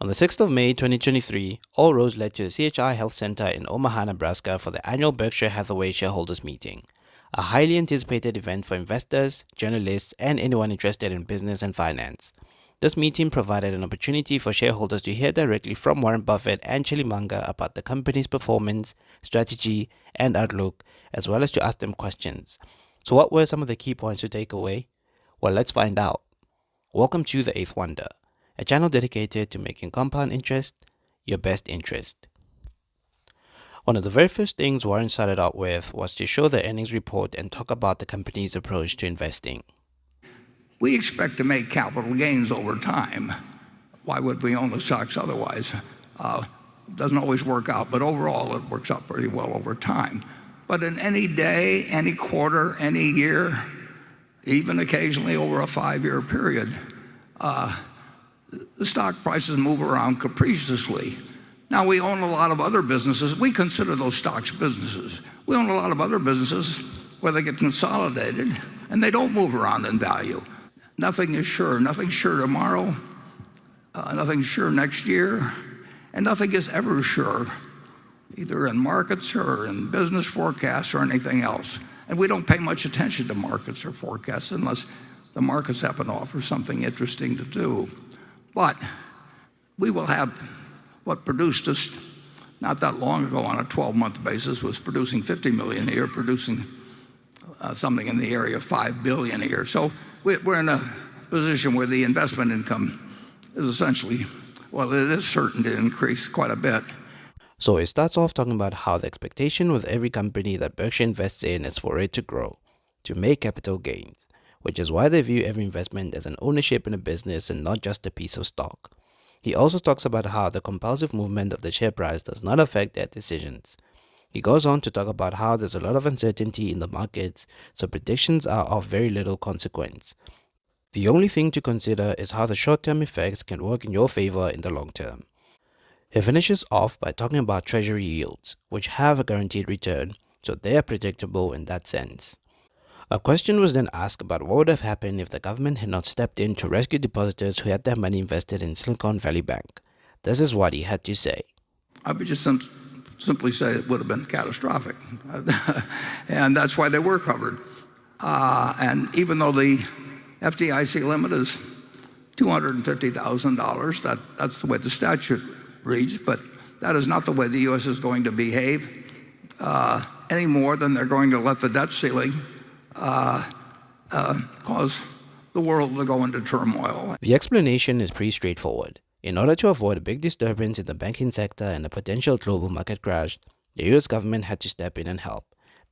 On the 6th of May 2023, all roads led to the CHI Health Center in Omaha, Nebraska for the annual Berkshire Hathaway shareholders meeting, a highly anticipated event for investors, journalists, and anyone interested in business and finance. This meeting provided an opportunity for shareholders to hear directly from Warren Buffett and Charlie Munger about the company's performance, strategy, and outlook, as well as to ask them questions. So what were some of the key points to take away? Well, let's find out. Welcome to The Eighth Wonder, a channel dedicated to making compound interest your best interest. One of the very first things Warren started out with was to show the earnings report and talk about the company's approach to investing. We expect to make capital gains over time. Why would we own the stocks otherwise? It doesn't always work out, but overall it works out pretty well over time. But in any day, any quarter, any year, even occasionally over a 5-year period, the stock prices move around capriciously. Now, we own a lot of other businesses. We consider those stocks businesses. We own a lot of other businesses where they get consolidated and they don't move around in value. Nothing is sure. Nothing's sure tomorrow. Nothing's sure next year. And nothing is ever sure, either in markets or in business forecasts or anything else. And we don't pay much attention to markets or forecasts unless the markets happen to offer something interesting to do. But we will have what produced us not that long ago on a 12-month basis was producing 50 million a year, producing something in the area of 5 billion a year. So we're in a position where the investment income is essentially, well, it is certain to increase quite a bit. So it starts off talking about how the expectation with every company that Berkshire invests in is for it to grow, to make capital gains, which is why they view every investment as an ownership in a business and not just a piece of stock. He also talks about how the compulsive movement of the share price does not affect their decisions. He goes on to talk about how there's a lot of uncertainty in the markets, so predictions are of very little consequence. The only thing to consider is how the short-term effects can work in your favor in the long term. He finishes off by talking about treasury yields, which have a guaranteed return, so they are predictable in that sense. A question was then asked about what would have happened if the government had not stepped in to rescue depositors who had their money invested in Silicon Valley Bank. This is what he had to say. I would just simply say it would have been catastrophic. And that's why they were covered. And even though the FDIC limit is $250,000, that's the way the statute reads, but that is not the way the U.S. is going to behave any more than they're going to let the debt ceiling cause the world to go into turmoil. The explanation is pretty straightforward. In order to avoid a big disturbance in the banking sector and a potential global market crash, the US government had to step in and help,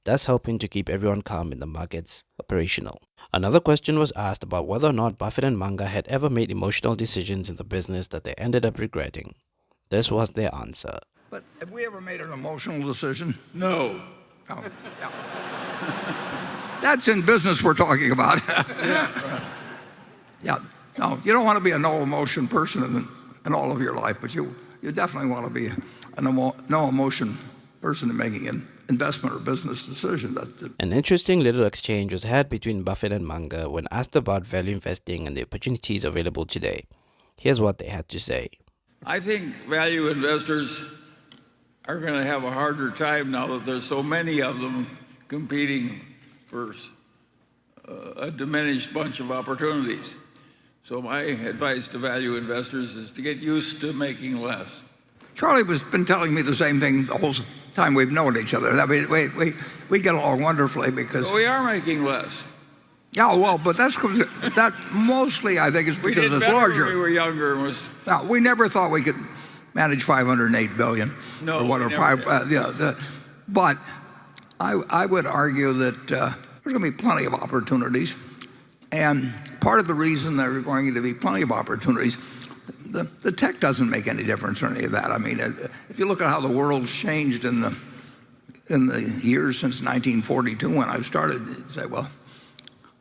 thus helping to keep everyone calm in the markets operational. Another question was asked about whether or not Buffett and Munger had ever made emotional decisions in the business that they ended up regretting. This was their answer. But have we ever made an emotional decision? No. Oh, yeah. That's in business we're talking about. Yeah. No, you don't want to be a no-emotion person in all of your life, but you definitely want to be a no-emotion person in making an investment or business decision. An interesting little exchange was had between Buffett and Munger when asked about value investing and the opportunities available today. Here's what they had to say. I think value investors are going to have a harder time now that there's so many of them competing for a diminished bunch of opportunities. So my advice to value investors is to get used to making less. Charlie has been telling me the same thing the whole time we've known each other. I mean, we get along wonderfully because... So we are making less. Yeah, well, but that mostly, I think, is because it's larger. When we were younger. No, we never thought we could manage $508 billion. No, or whatever. But I would argue that there's going to be plenty of opportunities. And part of the reason there are going to be plenty of opportunities, the tech doesn't make any difference or any of that. I mean, if you look at how the world's changed in the years since 1942 when I started, you'd say, well,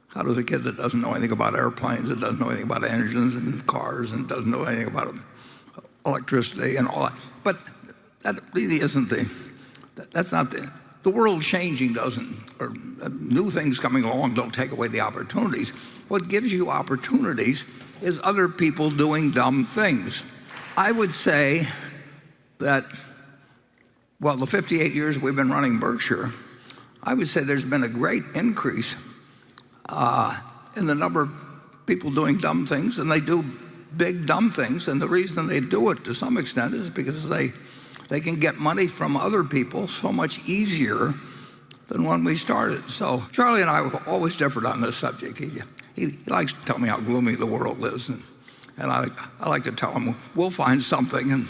how does a kid that doesn't know anything about airplanes, that doesn't know anything about engines and cars, and doesn't know anything about electricity and all that? But that really isn't that's not the world changing doesn't, or new things coming along don't take away the opportunities. What gives you opportunities is other people doing dumb things. I would say that, well, the 58 years we've been running Berkshire, I would say there's been a great increase in the number of people doing dumb things, and they do big dumb things. And the reason they do it to some extent is because they can get money from other people so much easier than when we started. So Charlie and I have always differed on this subject. He likes to tell me how gloomy the world is, and I like to tell him we'll find something.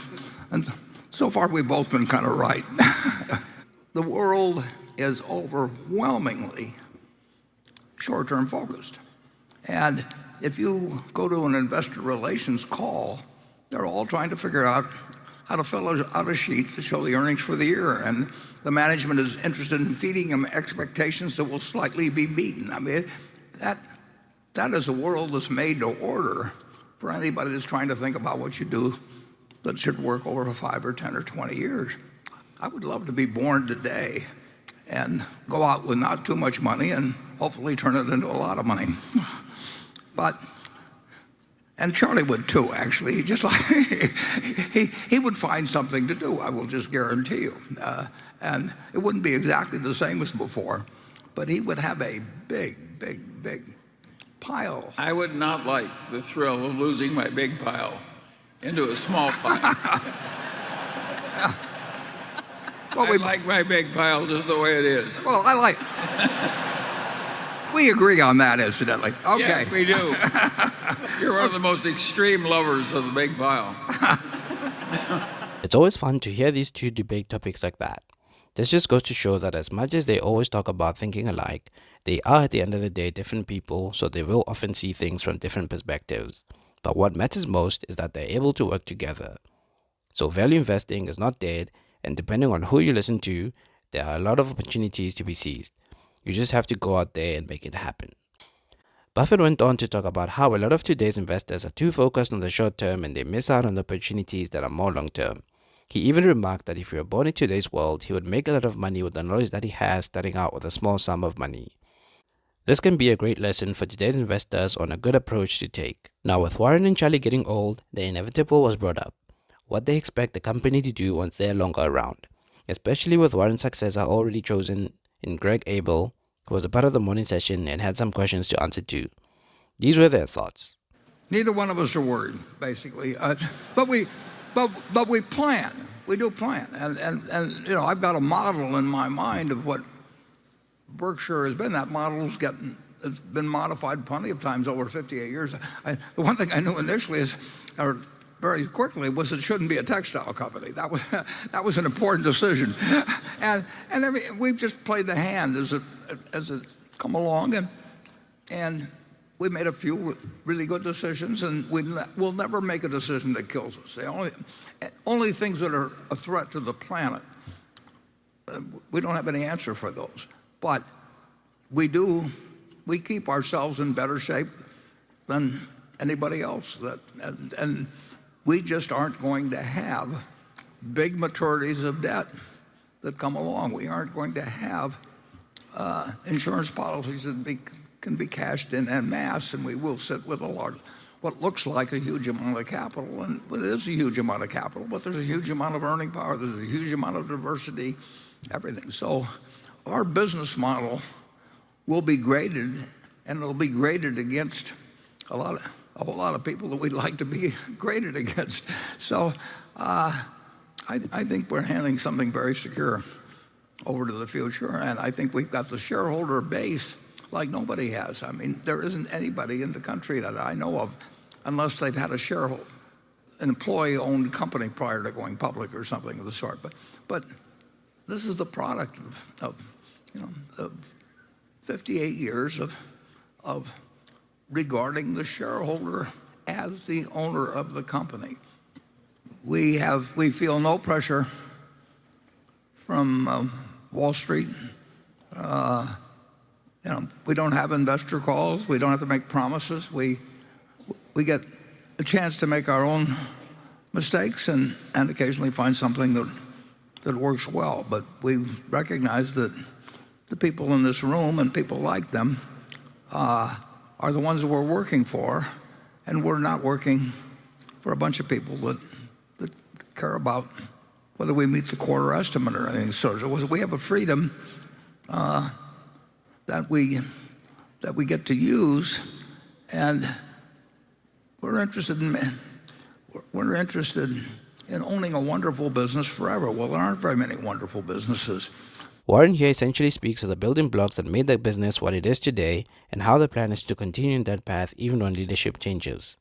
And so far we've both been kind of right. The world is overwhelmingly short-term focused. And if you go to an investor relations call, they're all trying to figure out how to fill out a sheet to show the earnings for the year. And the management is interested in feeding them expectations that will slightly be beaten. I mean, that is a world that's made to order for anybody that's trying to think about what you do that should work over 5 or 10 or 20 years. I would love to be born today and go out with not too much money and hopefully turn it into a lot of money. And Charlie would too, actually. He just like he would find something to do, I will just guarantee you. And it wouldn't be exactly the same as before, but he would have a big pile. I would not like the thrill of losing my big pile into a small pile. Well, I like my big pile just the way it is. Well, we agree on that, incidentally. Okay. Yes, we do. You're one of the most extreme lovers of the big pile. It's always fun to hear these two debate topics like that. This just goes to show that as much as they always talk about thinking alike, they are at the end of the day different people, so they will often see things from different perspectives. But what matters most is that they're able to work together. So value investing is not dead, and depending on who you listen to, there are a lot of opportunities to be seized. You just have to go out there and make it happen. Buffett went on to talk about how a lot of today's investors are too focused on the short term and they miss out on the opportunities that are more long term. He even remarked that if he were born in today's world, he would make a lot of money with the knowledge that he has starting out with a small sum of money. This can be a great lesson for today's investors on a good approach to take. Now, with Warren and Charlie getting old, the inevitable was brought up. What they expect the company to do once they're longer around, especially with Warren's successor already chosen in Greg Abel, who was a part of the morning session and had some questions to answer to. These were their thoughts. Neither one of us are worried, basically. But we plan. We do plan. And you know, I've got a model in my mind of what Berkshire has been. That model it's been modified plenty of times over 58 years. The one thing I knew initially or very quickly, was it shouldn't be a textile company. That was an important decision. And we've just played the hand as it come along, and we made a few really good decisions, and we'll never make a decision that kills us. The only things that are a threat to the planet, we don't have any answer for those. But we keep ourselves in better shape than anybody else. And we just aren't going to have big maturities of debt that come along. We aren't going to have insurance policies that can be cashed in en masse, and we will sit with what looks like a huge amount of capital, and it is a huge amount of capital, but there's a huge amount of earning power, there's a huge amount of diversity, everything. So our business model will be graded, and it'll be graded against a whole lot of people that we'd like to be graded against. So I think we're handing something very secure over to the future, and I think we've got the shareholder base like nobody has. I mean, there isn't anybody in the country that I know of, unless they've had an employee-owned company prior to going public or something of the sort. But this is the product of 58 years of regarding the shareholder as the owner of the company. We feel no pressure from Wall Street. We don't have investor calls. We don't have to make promises. We get a chance to make our own mistakes and occasionally find something that works well. But we recognize that the people in this room and people like them are the ones that we're working for, and we're not working for a bunch of people that care about whether we meet the quarter estimate or anything. So we have a freedom that we get to use, and we're interested in owning a wonderful business forever. Well, there aren't very many wonderful businesses. Warren here essentially speaks of the building blocks that made the business what it is today and how the plan is to continue in that path even when leadership changes.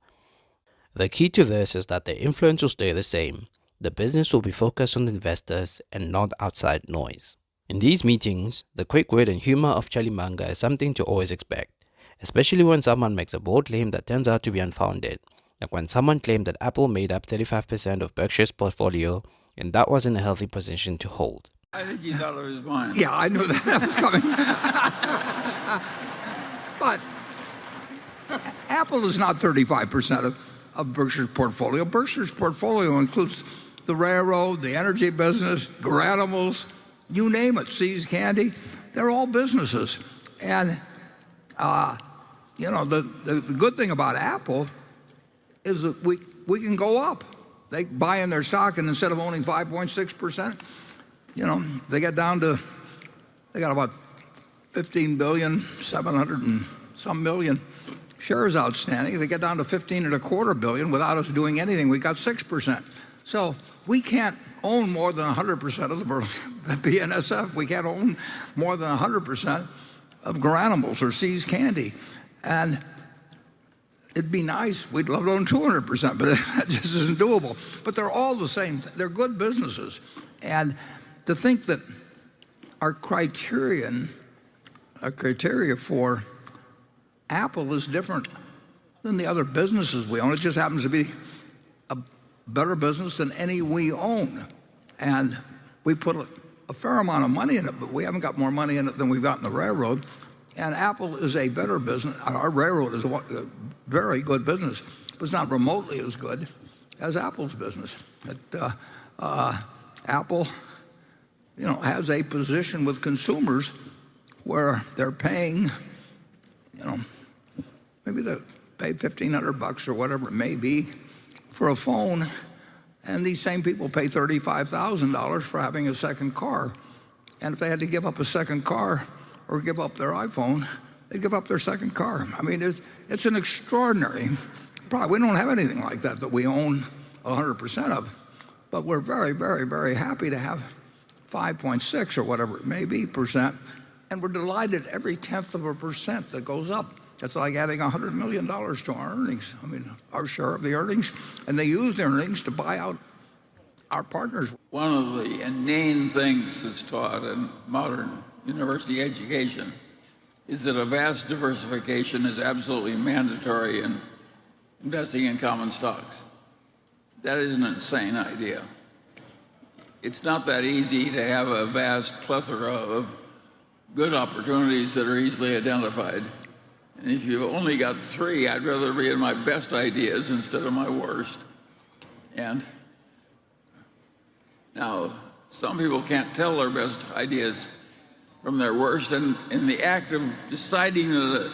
The key to this is that the influence will stay the same. The business will be focused on the investors and not outside noise. In these meetings, the quick wit and humor of Charlie Munger is something to always expect, especially when someone makes a bold claim that turns out to be unfounded, like when someone claimed that Apple made up 35% of Berkshire's portfolio, and that wasn't a healthy position to hold. I think he's out of his mind. Yeah, I knew that was coming. But Apple is not 35% of Berkshire's portfolio. Berkshire's portfolio includes the railroad, the energy business, Garanimals, you name it, See's Candy. They're all businesses. And, the good thing about Apple is that we can go up. They buy in their stock, and instead of owning 5.6%, they got about 15 billion, 700 and some million shares outstanding. They get down to 15.25 billion without us doing anything. We got 6%. So we can't own more than 100% of the BNSF. We can't own more than 100% of Garanimals or See's Candy. And it'd be nice. We'd love to own 200%, but that just isn't doable. But they're all the same. They're good businesses. And to think that our criteria for Apple is different than the other businesses we own. It just happens to be a better business than any we own. And we put a fair amount of money in it, but we haven't got more money in it than we've got in the railroad. And Apple is a better business. Our railroad is a very good business, but it's not remotely as good as Apple's business. Apple, has a position with consumers where they're paying, maybe they pay $1,500 or whatever it may be for a phone, and these same people pay $35,000 for having a second car. And if they had to give up a second car or give up their iPhone, they'd give up their second car. I mean, it's an extraordinary product. We don't have anything like that we own 100% of, but we're very, very, very happy to have 5.6 or whatever it may be percent, and we're delighted every 0.1% that goes up. It's like adding $100 million to our earnings. I mean, our share of the earnings, and they use the earnings to buy out our partners. One of the inane things that's taught in modern university education is that a vast diversification is absolutely mandatory in investing in common stocks. That is an insane idea. It's not that easy to have a vast plethora of good opportunities that are easily identified. And if you've only got 3, I'd rather be in my best ideas instead of my worst. And now, some people can't tell their best ideas from their worst, and in the act of deciding that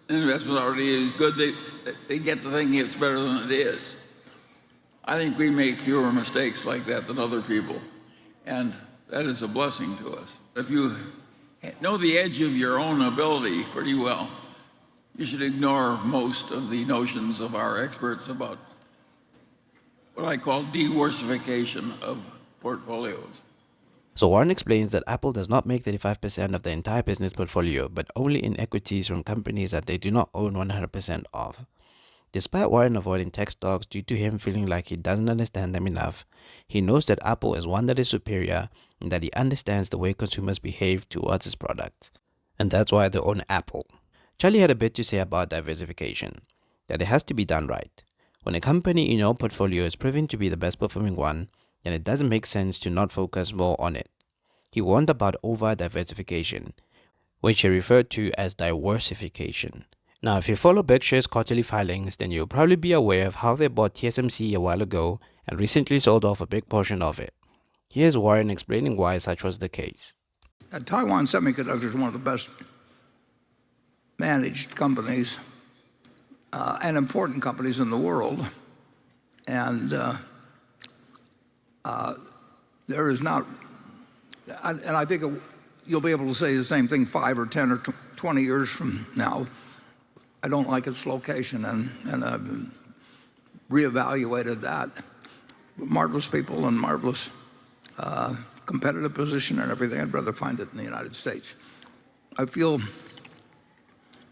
an investment already is good, they get to thinking it's better than it is. I think we make fewer mistakes like that than other people, and that is a blessing to us. If you know the edge of your own ability pretty well, you should ignore most of the notions of our experts about what I call diversification of portfolios. So Warren explains that Apple does not make 35% of the entire business portfolio, but only in equities from companies that they do not own 100% of. Despite Warren avoiding tech stocks due to him feeling like he doesn't understand them enough, he knows that Apple is one that is superior and that he understands the way consumers behave towards his products. And that's why they own Apple. Charlie had a bit to say about diversification, that it has to be done right. When a company in your portfolio is proven to be the best performing one, then it doesn't make sense to not focus more on it. He warned about over-diversification, which he referred to as diversification. Now, if you follow Berkshire's quarterly filings, then you'll probably be aware of how they bought TSMC a while ago and recently sold off a big portion of it. Here's Warren explaining why such was the case. Taiwan Semiconductor is one of the best managed companies and important companies in the world. And There is not, and I think you'll be able to say the same thing 5 or 10 or 20 years from now. I don't like its location, and I've reevaluated that. Marvelous people and marvelous competitive position and everything. I'd rather find it in the United States. I feel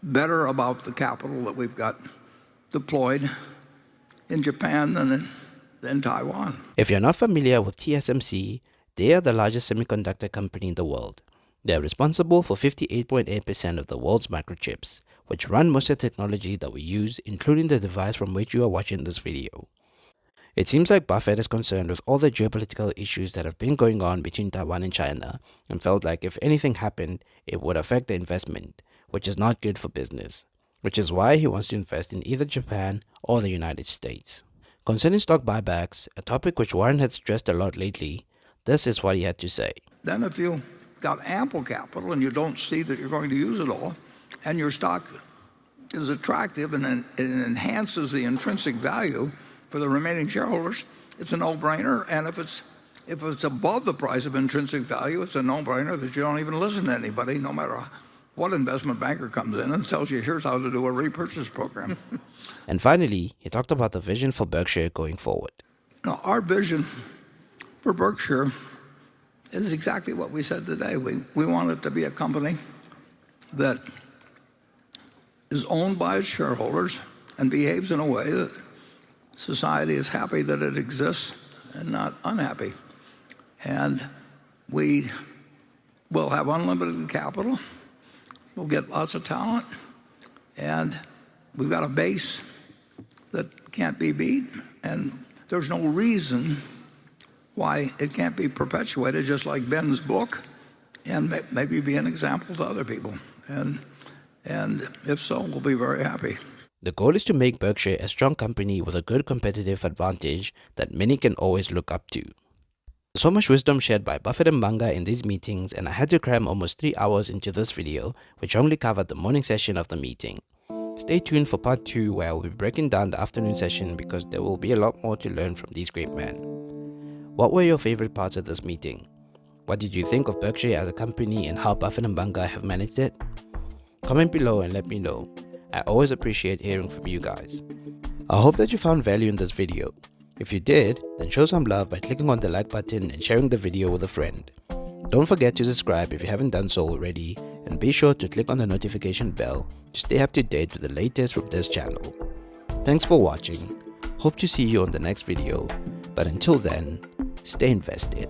better about the capital that we've got deployed in Japan than in Taiwan. If you're not familiar with TSMC, they are the largest semiconductor company in the world. They are responsible for 58.8% of the world's microchips, which run most of the technology that we use, including the device from which you are watching this video. It seems like Buffett is concerned with all the geopolitical issues that have been going on between Taiwan and China, and felt like if anything happened, it would affect the investment, which is not good for business, which is why he wants to invest in either Japan or the United States. Concerning stock buybacks, a topic which Warren had stressed a lot lately, this is what he had to say. Then if you got ample capital and you don't see that you're going to use it all, and your stock is attractive and it enhances the intrinsic value for the remaining shareholders, it's a no-brainer. And if it's above the price of intrinsic value, it's a no-brainer that you don't even listen to anybody, no matter what investment banker comes in and tells you, here's how to do a repurchase program. And finally, he talked about the vision for Berkshire going forward. Now, our vision for Berkshire is exactly what we said today. We want it to be a company that is owned by its shareholders and behaves in a way that society is happy that it exists and not unhappy. And we will have unlimited capital. We'll get lots of talent. And we've got a base that can't be beat. And there's no reason why it can't be perpetuated, just like Ben's book, and maybe be an example to other people. And if so, we'll be very happy. The goal is to make Berkshire a strong company with a good competitive advantage that many can always look up to. So much wisdom shared by Buffett and Munger in these meetings, and I had to cram almost 3 hours into this video, which only covered the morning session of the meeting. Stay tuned for part 2, where I will be breaking down the afternoon session, because there will be a lot more to learn from these great men. What were your favorite parts of this meeting? What did you think of Berkshire as a company and how Buffett and Munger have managed it? Comment below and let me know. I always appreciate hearing from you guys. I hope that you found value in this video. If you did, then show some love by clicking on the like button and sharing the video with a friend. Don't forget to subscribe if you haven't done so already, and be sure to click on the notification bell to stay up to date with the latest from this channel. Thanks for watching. Hope to see you on the next video, but until then, stay invested.